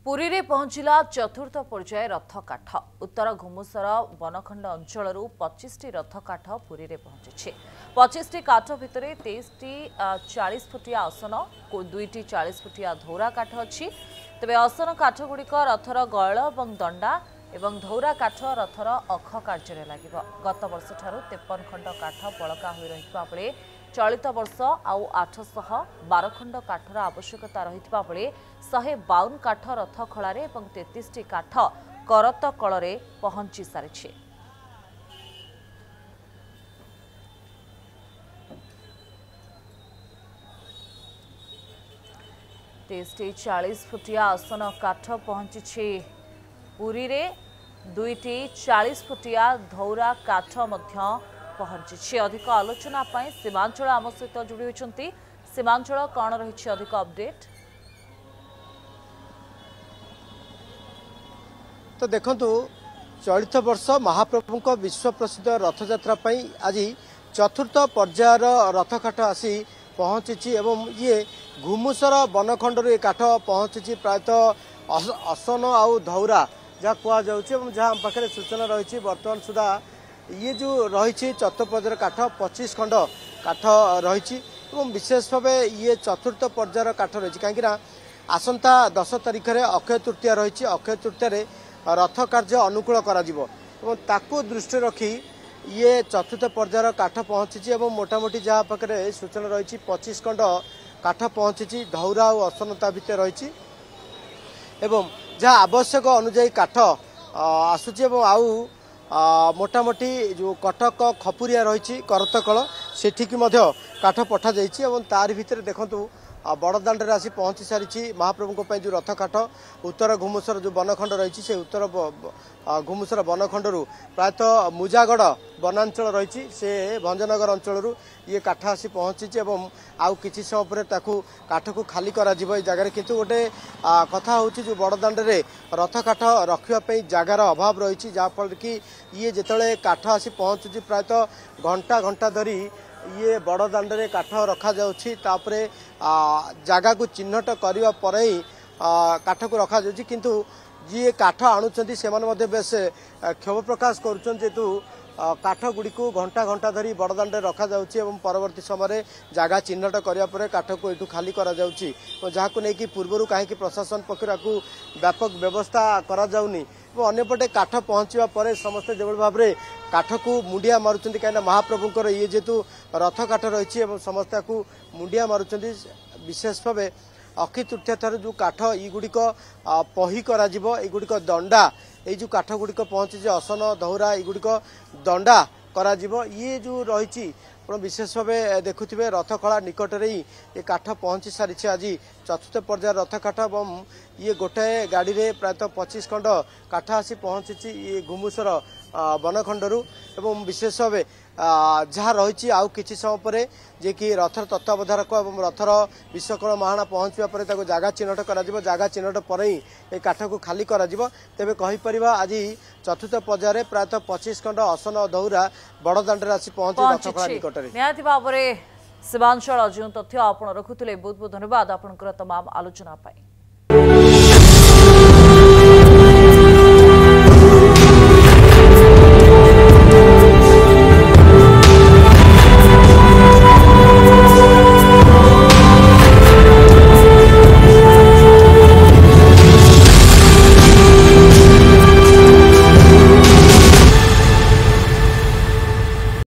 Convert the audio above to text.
पुरी रे पहुंचला चतुर्थ पर्याय रथ काठ उत्तर घुमुसर बनखंड अंचल 25 रथ काठ पुरी रे पहुंची 25 काठ भितर 23 40 फुटिया आसन 2टी 40 फुटिया धौरा काठ अच्छी तेज आसन काठ गुड़िक रथर गयल और दंडा एवं धौरा काठ रथर अख कार्य लगे गत वर्ष ठारू 53 खंड काठ बलका हो रही बेले चलित वर्ष आउ 812 खंड काठर आवश्यकता रही बेले 152 काठ रथ खलार 33 काठ करत कल पहुंची सारी। तेस्टी 40 फुटिया आसन काठ पहुंची पुरी रे 2टी 40 फुटिया धौरा काठ पहुंची। अधिक आलोचना सीमांचल आम सहित जोड़ी होती सीमांचल कौन रही अधिक अपडेट तो देखु चलित वर्ष महाप्रभु विश्व प्रसिद्ध रथयात्रा आज चतुर्थ पर्यायर रथकाठ आसी पहुंची एवं ये घुमुसर बनखंड ये काठ पहुंची प्रायतः आसन आउ धौरा जहाँ कहुच्छे जहाँ पाखे सूचना रही बर्तमान सुधा ये जो रही चतुर्पर्यायर काठ 25 खंड काठ रही विशेष भाव ये चतुर्थ पर्यायर काठ रही कहीं आसंता 10 तारिख में अक्षय तृतीया रही अक्षय तृतीय रथ कार्य अनुकूल ताकू दृष्टि रखी ये चतुर्थ पर्यायर काठ पहुंची मोटामोटी जहाँ पाखे सूचना रही 25 खंड काठ पहुंची धौरा और असनता भितर रही एवं जहाँ आवश्यक अनुजाई काठ आसूची आउ मोटामोटी जो कटक खपुरिया रही करतकल सेठिकी काठ पठा जाइए तार भितर देखु बड़दाण्ड आसी पहुँची सारी महाप्रभु जो रथ काठ उत्तर घुमुसर जो बनखंड रही से उत्तर घुमुसर बनखंड प्रायतः मुजागढ़ वनांचल रही से भंजनगर अंचल ये काठ आसी पहुँची आउ किसी समय पर काठ को खाली करा जगह किंतु गोटे कथा हूँ जो बड़दाण्ड रथ काठ रखापी जगार अभाव रही जहाँफल कि ये जिते काठ आसी पहुँचुची प्रायतः घंटा घंटा धरी ये बड़दाण्ड काठ रखा जाउछि तापरे जगह को चिन्हट करने पर ही काठ को रखा जाउछि किंतु जी काठ आणुचंती से बेस क्षोभ प्रकाश करुछन जेतु काठ गुड़ी को घंटा घंटा धरी बड़दाण्ड रखा जाउछि एवं परवर्ती समय जगह चिन्हट करने पर काठ को यू खाली करा जाउछि जहाँ को लेकिन पूर्वर कहीं प्रशासन पक्ष व्यापक व्यवस्था करा जाउनी अन्यपटे काठ पहुँचा पर समस्ते जो भाव में काठ को मुंडिया मारुंट कहीं महाप्रभुंर ये जेतु रथ काठ रही समस्ते को मुंडिया मारुंट विशेष भाव अक्षय तृतीया ठार जो काठ युड़िक पही कर दंडा ये जो काठ गुड़िक पहुँची असन धौरा युड़िक दंडा करा ये जो रही विशेष भाव देखुवे रथखला निकट ही ये काठ पहुँची सारी आज चतुर्थ पर्यायर रथ काठ और ये गोटाए गाड़ी में प्रायतः 25 खंड काठ आसी पहुँची ये घुमुसर बनखंडरू एवं विशेष भाव जहाँ रही आउ किसी समय पर जे कि रथर तत्वावधारक और रथर विश्वकर्मा महाणा पहुँचा पर जगह चिन्हट करा जगह चिन्हट पर ही ये काठ को खाली करा तेबे कहीपर आज चतुर्थ पर्यायर प्रायतः 25 खंड आसन धौरा बड़दाण्ड आसी पहुंची रथखला निकट निहाती भाव में सीमांचल जो तथ्य आप रखुले बहुत बहुत धन्यवाद आपंकर तमाम आलोचना पाई।